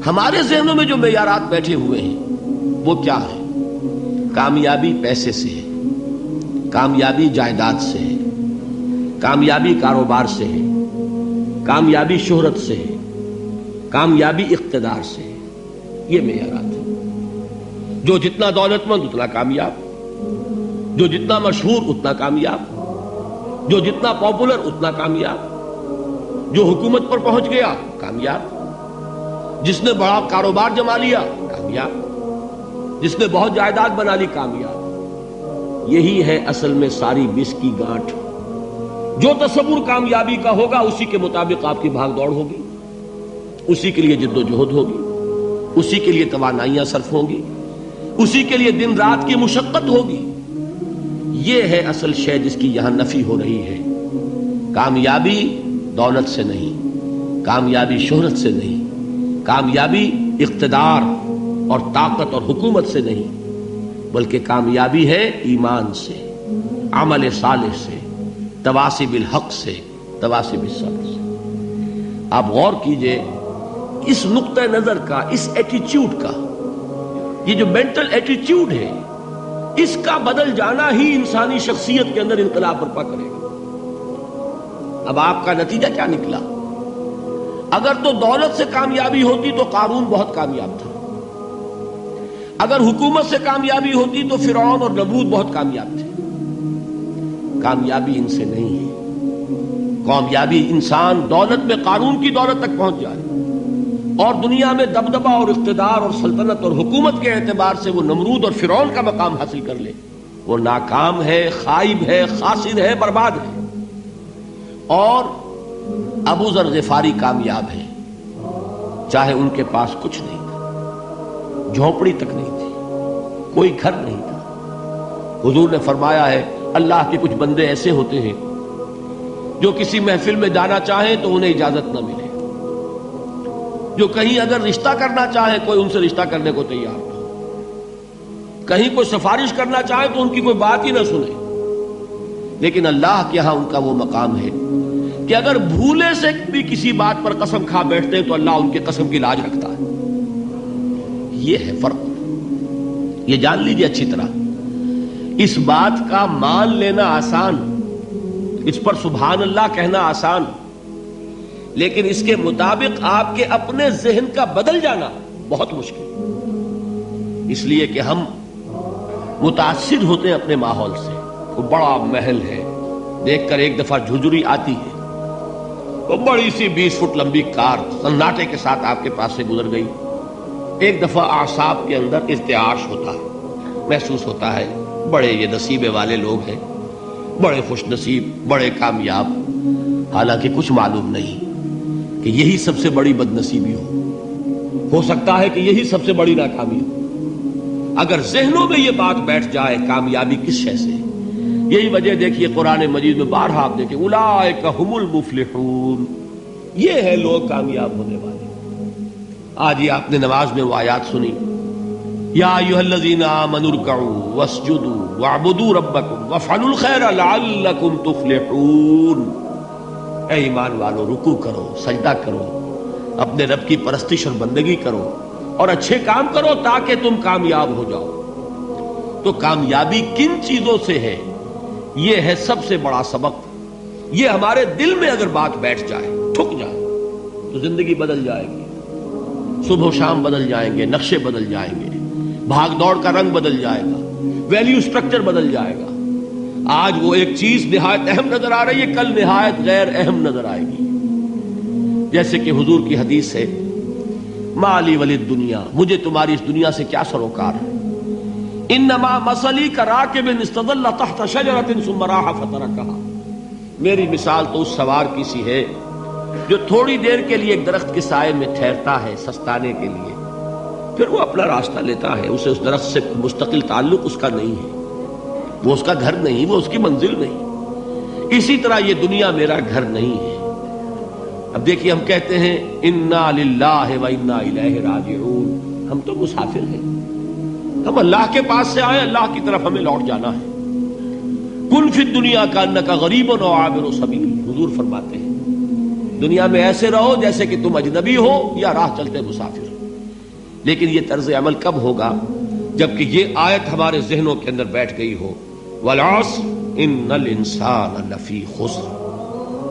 ہمارے ذہنوں میں جو معیارات بیٹھے ہوئے ہیں وہ کیا ہے؟ کامیابی پیسے سے ہے، کامیابی جائیداد سے ہے، کامیابی کاروبار سے ہے، کامیابی شہرت سے ہے، کامیابی اقتدار سے ہے. یہ معیارات ہیں. جو جتنا دولت مند اتنا کامیاب، جو جتنا مشہور اتنا کامیاب، جو جتنا پاپولر اتنا کامیاب، جو حکومت پر پہنچ گیا کامیاب، جس نے بڑا کاروبار جما لیا کامیاب، جس نے بہت جائیداد بنا لی کامیاب. یہی ہے اصل میں ساری بس کی گانٹھ. جو تصور کامیابی کا ہوگا اسی کے مطابق آپ کی بھاگ دوڑ ہوگی، اسی کے لیے جد و جہد ہوگی، اسی کے لیے توانائیاں صرف ہوں گی، اسی کے لیے دن رات کی مشقت ہوگی. یہ ہے اصل شے جس کی یہاں نفی ہو رہی ہے. کامیابی دولت سے نہیں، کامیابی شہرت سے نہیں، کامیابی اقتدار اور طاقت اور حکومت سے نہیں، بلکہ کامیابی ہے ایمان سے، عمل صالح سے، تواصی بالحق سے، تواصی بالصبر سے. آپ غور کیجئے اس نقطہ نظر کا، اس ایٹیچیوڈ کا، یہ جو مینٹل ایٹیچیوڈ ہے اس کا بدل جانا ہی انسانی شخصیت کے اندر انقلاب برپا کرے گا. اب آپ کا نتیجہ کیا نکلا؟ اگر تو دولت سے کامیابی ہوتی تو قارون بہت کامیاب تھا، اگر حکومت سے کامیابی ہوتی تو فرعون اور نمرود بہت کامیاب تھے. کامیابی ان سے نہیں ہے. کامیابی انسان دولت میں قارون کی دولت تک پہنچ جائے اور دنیا میں دبدبہ اور اقتدار اور سلطنت اور حکومت کے اعتبار سے وہ نمرود اور فرعون کا مقام حاصل کر لے، وہ ناکام ہے، خائب ہے، خاسر ہے، برباد ہے. اور ابو ذر غفاری کامیاب ہے، چاہے ان کے پاس کچھ نہیں تھا، جھونپڑی تک نہیں تھی، کوئی گھر نہیں تھا. حضور نے فرمایا ہے اللہ کے کچھ بندے ایسے ہوتے ہیں جو کسی محفل میں جانا چاہیں تو انہیں اجازت نہ ملے، جو کہیں اگر رشتہ کرنا چاہے کوئی ان سے رشتہ کرنے کو تیار نہ، کہیں کوئی سفارش کرنا چاہے تو ان کی کوئی بات ہی نہ سنے. لیکن اللہ کے ہاں ان کا وہ مقام ہے کہ اگر بھولے سے بھی کسی بات پر قسم کھا بیٹھتے ہیں تو اللہ ان کے قسم کی لاج رکھتا ہے. یہ ہے فرق. یہ جان لیجیے اچھی طرح. اس بات کا مان لینا آسان، اس پر سبحان اللہ کہنا آسان، لیکن اس کے مطابق آپ کے اپنے ذہن کا بدل جانا بہت مشکل. اس لیے کہ ہم متاثر ہوتے ہیں اپنے ماحول سے. وہ بڑا محل ہے، دیکھ کر ایک دفعہ جھجری آتی ہے، وہ بڑی سی 20 فٹ لمبی کار سناٹے کے ساتھ آپ کے پاس سے گزر گئی. ایک دفعہ اعصاب کے اندر ارتعاش ہوتا ہے، محسوس ہوتا ہے بڑے یہ نصیبے والے لوگ ہیں، بڑے خوش نصیب، بڑے کامیاب. حالانکہ کچھ معلوم نہیں کہ یہی سب سے بڑی بد نصیبی ہو سکتا ہے کہ یہی سب سے بڑی ناکامی ہو. اگر ذہنوں میں یہ بات بیٹھ جائے کامیابی کس شے سے. یہی وجہ دیکھیے قرآن مجید میں بارہا آپ دیکھیں اولئک هم المفلحون، یہ ہے لوگ کامیاب ہونے والے. آج یہ آپ نے نماز میں وہ آیات سنی، یا ایھا الذین آمنوا ارکعوا واسجدوا واعبدوا ربکم وافعلوا الخیر لعلکم تفلحون. اے ایمان والو، رکوع کرو، سجدہ کرو، اپنے رب کی پرستش اور بندگی کرو اور اچھے کام کرو تاکہ تم کامیاب ہو جاؤ. تو کامیابی کن چیزوں سے ہے؟ یہ ہے سب سے بڑا سبق. یہ ہمارے دل میں اگر بات بیٹھ جائے، ٹھک جائے، تو زندگی بدل جائے گی. صبح و شام بدل جائیں گے، نقشے بدل جائیں گے، بھاگ دوڑ کا رنگ بدل جائے گا، ویلیو سٹرکچر بدل جائے گا. آج وہ ایک چیز نہایت اہم نظر آ رہی ہے، کل نہایت غیر اہم نظر آئے گی. جیسے کہ حضور کی حدیث ہے مالی ولی الدنیا، مجھے تمہاری اس دنیا سے کیا سروکار ہے. انما مثلی کراکب استظل تحت شجرۃ ثم راح فترکها، میری مثال تو اس سوار کی سی ہے جو تھوڑی دیر کے لیے ایک درخت کے سائے میں ٹھہرتا ہے سستانے کے لیے، پھر وہ اپنا راستہ لیتا ہے. اسے اس درخت سے مستقل تعلق اس کا نہیں ہے، وہ اس کا گھر نہیں، وہ اس کی منزل نہیں. اسی طرح یہ دنیا میرا گھر نہیں ہے. اب دیکھیے ہم کہتے ہیں انا للہ و انا الیہ راجعون، ہم تو مسافر ہیں، ہم اللہ کے پاس سے آئے، اللہ کی طرف ہمیں لوٹ جانا ہے. کن فی الدنیا کانک غریب و عابر سبیل، حضور فرماتے ہیں دنیا میں ایسے رہو جیسے کہ تم اجنبی ہو یا راہ چلتے مسافر. لیکن یہ طرز عمل کب ہوگا؟ جبکہ یہ آیت ہمارے ذہنوں کے اندر بیٹھ گئی ہو، والعصر ان الانسان لفی خسر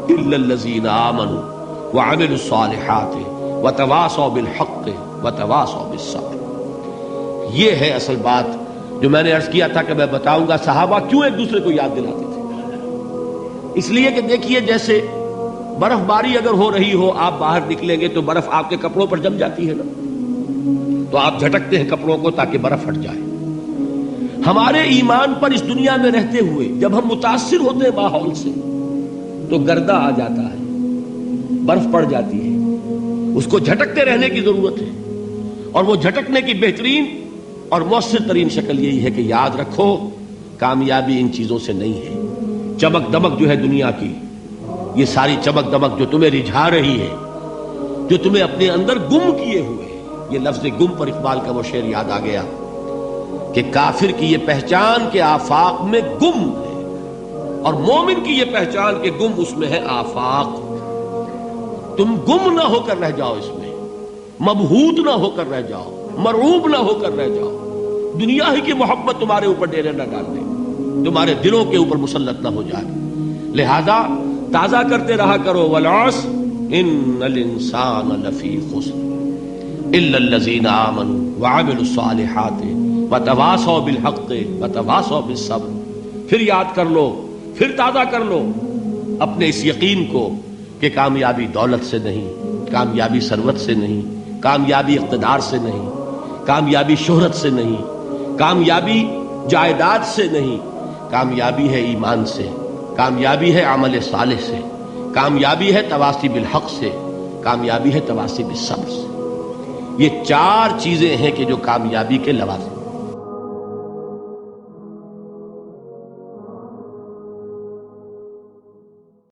الا الذین آمنوا وعملوا الصالحات وتواصوا بالحق وتواصوا بالصبر۔ یہ ہے اصل بات جو میں نے عرض کیا تھا کہ میں بتاؤں گا صحابہ کیوں ایک دوسرے کو یاد دلاتے تھے۔ اس لیے کہ دیکھیے جیسے برف باری اگر ہو رہی ہو، آپ باہر نکلیں گے تو برف آپ کے کپڑوں پر جم جاتی ہے نا، تو آپ جھٹکتے ہیں کپڑوں کو تاکہ برف ہٹ جائے۔ ہمارے ایمان پر اس دنیا میں رہتے ہوئے جب ہم متاثر ہوتے ہیں ماحول سے تو گردہ آ جاتا ہے، برف پڑ جاتی ہے، اس کو جھٹکتے رہنے کی ضرورت ہے۔ اور وہ جھٹکنے کی بہترین اور مؤثر ترین شکل یہی ہے کہ یاد رکھو کامیابی ان چیزوں سے نہیں ہے۔ چمک دمک جو ہے دنیا کی، یہ ساری چمک دمک جو تمہیں رجھا رہی ہے، جو تمہیں اپنے اندر گم کیے ہوئے ہے، یہ لفظ گم پر اقبال کا وہ شعر یاد آ گیا کہ کافر کی یہ پہچان کے آفاق میں گم ہے، اور مومن کی یہ پہچان کے گم اس میں ہے آفاق۔ تم گم نہ ہو کر رہ جاؤ، اس میں مبہوت نہ ہو کر رہ جاؤ، مرعوب نہ ہو کر رہ جاؤ، دنیا ہی کی محبت تمہارے اوپر ڈیرے نہ ڈال دے، تمہارے دلوں کے اوپر مسلط نہ ہو جائے۔ لہذا تازہ کرتے رہا کرو، والعصر ان الانسان لفی خسر الا الذین آمنوا وعملوا الصالحات وتواصوا بالحق وتواصوا بالصبر۔ پھر یاد کر لو، پھر تازہ کر لو اپنے اس یقین کو کہ کامیابی دولت سے نہیں، کامیابی ثروت سے نہیں، کامیابی اقتدار سے نہیں، کامیابی شہرت سے نہیں، کامیابی جائیداد سے نہیں، کامیابی ہے ایمان سے، کامیابی ہے عمل صالح سے، کامیابی ہے تواصی بالحق سے، کامیابی ہے تواصی بالصبر سے۔ یہ چار چیزیں ہیں کہ جو کامیابی کے لوازم